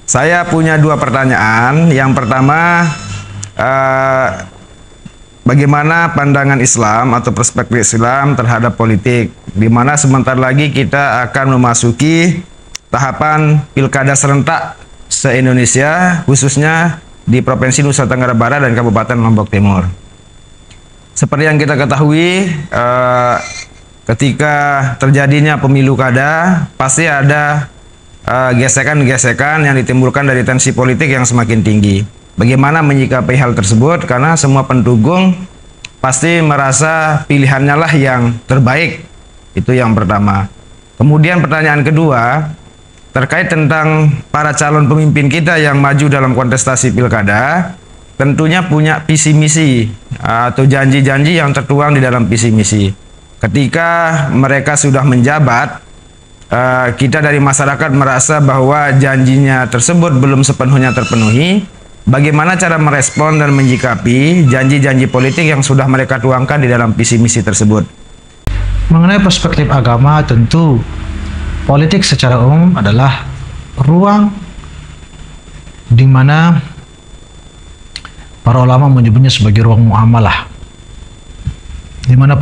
Saya punya dua pertanyaan. Yang pertama, bagaimana pandangan Islam atau perspektif Islam terhadap politik, di mana sebentar lagi kita akan memasuki tahapan pilkada serentak se-Indonesia, khususnya di Provinsi Nusa Tenggara Barat dan Kabupaten Lombok Timur. Seperti yang kita ketahui, ketika terjadinya pemilu kada, pasti ada gesekan-gesekan yang ditimbulkan dari tensi politik yang semakin tinggi. Bagaimana menyikapi hal tersebut? Karena semua pendukung pasti merasa pilihannya lah yang terbaik. Itu yang pertama. Kemudian pertanyaan kedua, terkait tentang para calon pemimpin kita yang maju dalam kontestasi pilkada, tentunya punya visi misi atau janji-janji yang tertuang di dalam visi misi. Ketika mereka sudah menjabat, kita dari masyarakat merasa bahwa janjinya tersebut belum sepenuhnya terpenuhi. Bagaimana cara merespon dan menyikapi janji-janji politik yang sudah mereka tuangkan di dalam visi misi tersebut? Mengenai perspektif agama, tentu politik secara umum adalah ruang di mana para ulama menyebutnya sebagai ruang muamalah, di mana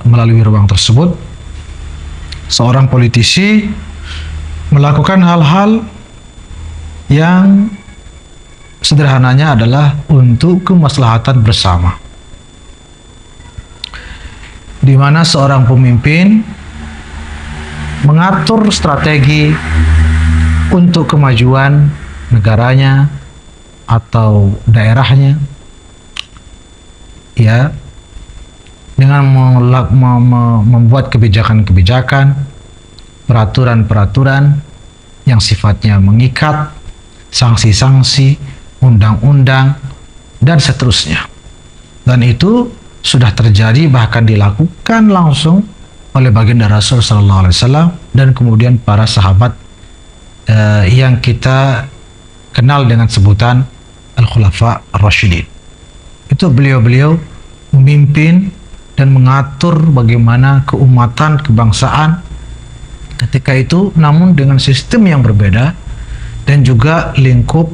melalui ruang tersebut seorang politisi melakukan hal-hal yang sederhananya adalah untuk kemaslahatan bersama, di mana seorang pemimpin mengatur strategi untuk kemajuan negaranya atau daerahnya, ya, dengan membuat kebijakan-kebijakan, peraturan-peraturan yang sifatnya mengikat, sanksi-sanksi, undang-undang, dan seterusnya. Dan itu sudah terjadi, bahkan dilakukan langsung oleh baginda Rasul Sallallahu Alaihi Wasallam dan kemudian para sahabat yang kita kenal dengan sebutan Al-Khulafa Ar-Rasyidin. Itu beliau-beliau memimpin dan mengatur bagaimana keumatan, kebangsaan ketika itu, namun dengan sistem yang berbeda dan juga lingkup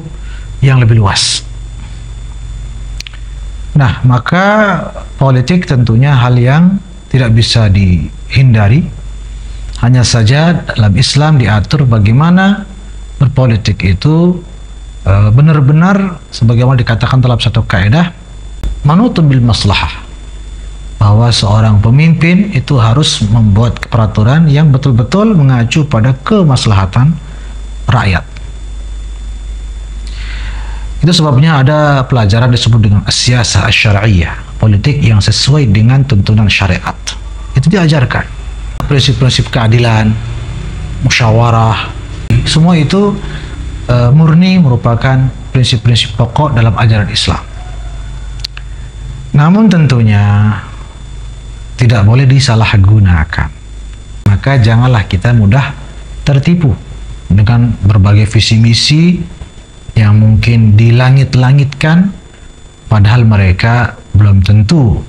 yang lebih luas. Nah, maka politik tentunya hal yang tidak bisa dihindari. Hanya saja dalam Islam diatur bagaimana berpolitik itu benar-benar sebagaimana dikatakan dalam satu kaidah manutun bil maslahah, bahwa seorang pemimpin itu harus membuat peraturan yang betul-betul mengacu pada kemaslahatan rakyat. Itu sebabnya ada pelajaran disebut dengan as-siyasah asy-syar'iyyah, politik yang sesuai dengan tuntunan syariat. Itu diajarkan. Prinsip-prinsip keadilan, musyawarah, semua itu murni merupakan prinsip-prinsip pokok dalam ajaran Islam. Namun tentunya tidak boleh disalahgunakan. Maka janganlah kita mudah tertipu dengan berbagai visi misi yang mungkin dilangit-langitkan, padahal mereka belum tentu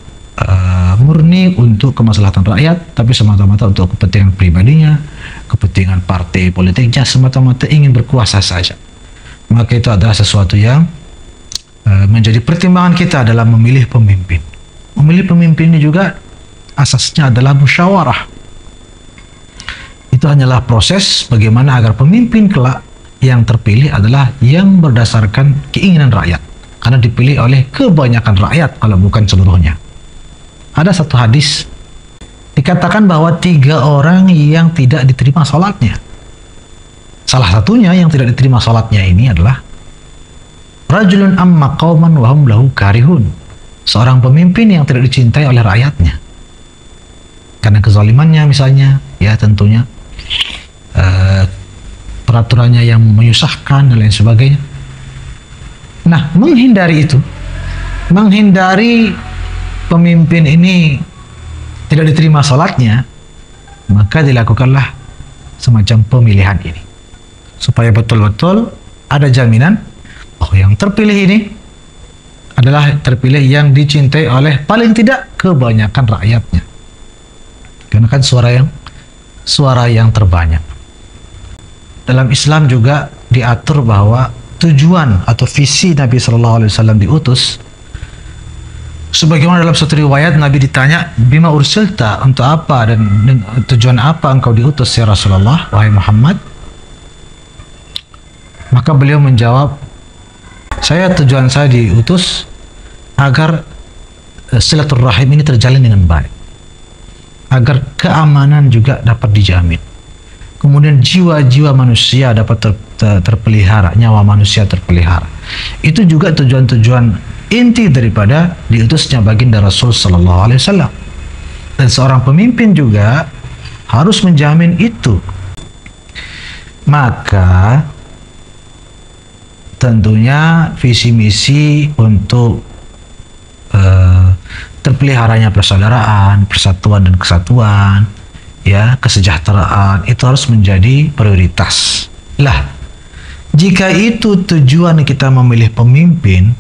murni untuk kemaslahatan rakyat, tapi semata-mata untuk kepentingan pribadinya, kepentingan partai politiknya, semata-mata ingin berkuasa saja. Maka itu adalah sesuatu yang menjadi pertimbangan kita dalam memilih pemimpin. Memilih pemimpin ini juga asasnya adalah musyawarah. Itu hanyalah proses bagaimana agar pemimpin kelak yang terpilih adalah yang berdasarkan keinginan rakyat, karena dipilih oleh kebanyakan rakyat kalau bukan seluruhnya. Ada satu hadis dikatakan bahwa 3 orang yang tidak diterima salatnya. Salah satunya yang tidak diterima salatnya ini adalah rajulun amma qauman wa hum lahu karihun, seorang pemimpin yang tidak dicintai oleh rakyatnya karena kezalimannya misalnya, ya tentunya peraturannya yang menyusahkan dan lain sebagainya. Nah, menghindari itu, menghindari pemimpin ini tidak diterima salatnya, maka dilakukanlah semacam pemilihan ini supaya betul-betul ada jaminan bahwa yang terpilih ini adalah terpilih yang dicintai oleh paling tidak kebanyakan rakyatnya, karena kan suara yang terbanyak. Dalam Islam juga diatur bahwa tujuan atau visi Nabi Shallallahu Alaihi Wasallam diutus. Sebagaimana dalam satu riwayat Nabi ditanya, bima ursilta, untuk apa dan tujuan apa engkau diutus ya Rasulullah, wahai Muhammad? Maka beliau menjawab, tujuan saya diutus agar silaturahim ini terjalin dengan baik, agar keamanan juga dapat dijamin, kemudian jiwa-jiwa manusia dapat terpelihara, nyawa manusia terpelihara. Itu juga tujuan-tujuan inti daripada diutusnya baginda Rasul Sallallahu Alaihi Wasallam. Dan seorang pemimpin juga harus menjamin itu. Maka tentunya visi misi untuk terpeliharanya persaudaraan, persatuan dan kesatuan, ya, kesejahteraan itu harus menjadi prioritas. Lah, jika itu tujuan kita memilih pemimpin,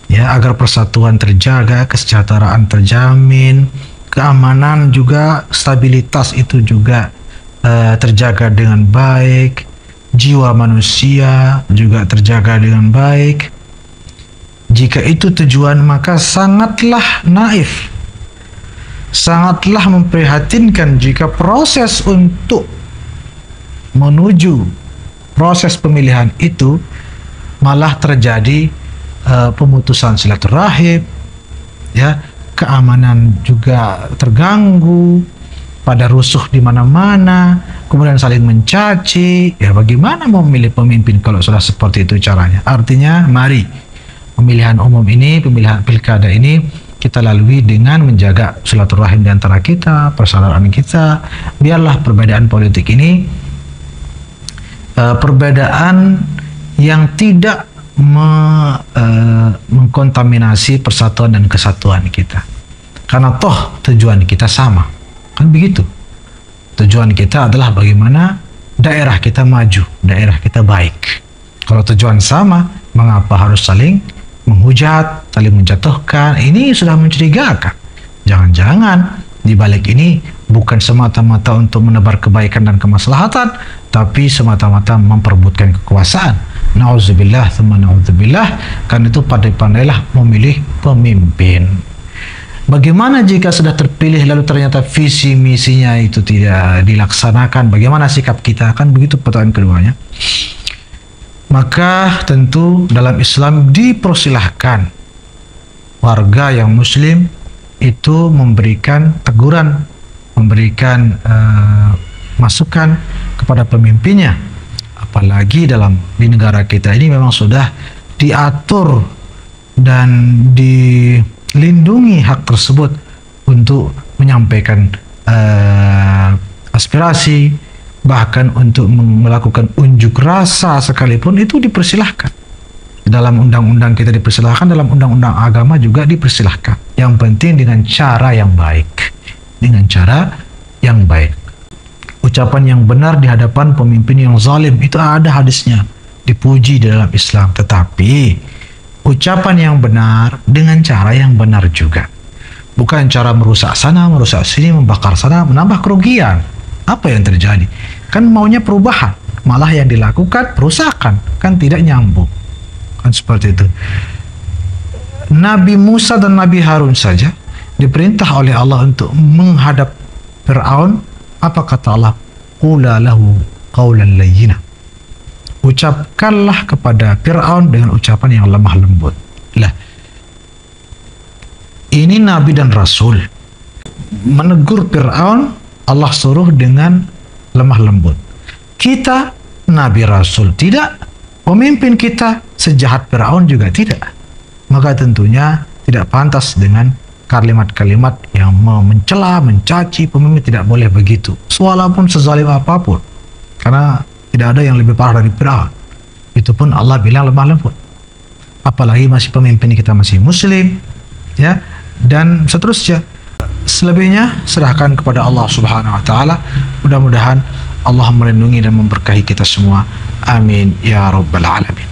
ya, agar persatuan terjaga, kesejahteraan terjamin, keamanan juga, stabilitas itu juga terjaga dengan baik, jiwa manusia juga terjaga dengan baik. Jika itu tujuan, maka sangatlah naif, sangatlah memprihatinkan jika proses untuk menuju proses pemilihan itu malah terjadi pemutusan silaturahim, ya, keamanan juga terganggu, pada rusuh di mana-mana, kemudian saling mencaci. Ya, bagaimana mau memilih pemimpin kalau sudah seperti itu caranya? Artinya, mari pemilihan umum ini, pemilihan pilkada ini kita lalui dengan menjaga silaturahim di antara kita, persaudaraan kita. Biarlah perbedaan politik ini perbedaan yang tidak mengkontaminasi persatuan dan kesatuan kita, karena toh tujuan kita sama, kan begitu. Tujuan kita adalah bagaimana daerah kita maju, daerah kita baik. Kalau tujuan sama, mengapa harus saling menghujat, saling menjatuhkan? Ini sudah mencurigakan. Jangan-jangan di balik ini bukan semata-mata untuk menebar kebaikan dan kemaslahatan, tapi semata-mata memperebutkan kekuasaan. Na'udzubillah, thumma na'udzubillah. Karena itu pandai-pandailah memilih pemimpin. Bagaimana jika sudah terpilih lalu ternyata visi misinya itu tidak dilaksanakan? Bagaimana sikap kita? Kan begitu pertanyaan keduanya. Maka tentu dalam Islam dipersilahkan warga yang muslim itu memberikan teguran, memberikan masukan kepada pemimpinnya. Apalagi di negara kita ini memang sudah diatur dan dilindungi hak tersebut untuk menyampaikan aspirasi, bahkan untuk melakukan unjuk rasa sekalipun itu dipersilahkan. Dalam undang-undang kita dipersilahkan, dalam undang-undang agama juga dipersilahkan. Yang penting dengan cara yang baik. Dengan cara yang baik. Ucapan yang benar di hadapan pemimpin yang zalim itu ada hadisnya, dipuji di dalam Islam. Tetapi ucapan yang benar dengan cara yang benar juga. Bukan cara merusak sana, merusak sini, membakar sana, menambah kerugian. Apa yang terjadi? Kan maunya perubahan, malah yang dilakukan perusakan, kan tidak nyambung. Kan seperti itu. Nabi Musa dan Nabi Harun saja diperintah oleh Allah untuk menghadap Fir'aun. Apa kata Allah? Qula lahu qawlan layyina. Ucapkanlah kepada Fir'aun dengan ucapan yang lemah lembut. Lah, ini Nabi dan Rasul menegur Fir'aun, Allah suruh dengan lemah lembut. Kita Nabi Rasul tidak, pemimpin kita sejahat Fir'aun juga tidak. Maka tentunya tidak pantas dengan kalimat-kalimat yang mencela, mencaci pemimpin. Tidak boleh begitu, walaupun sezalim apapun, karena tidak ada yang lebih parah dari Fir'aun. Itu pun Allah bilang lemah lembut, apalagi masih pemimpin kita masih muslim, ya, dan seterusnya. Selebihnya serahkan kepada Allah Subhanahu wa taala. Mudah-mudahan Allah melindungi dan memberkahi kita semua. Amin ya rabbal alamin.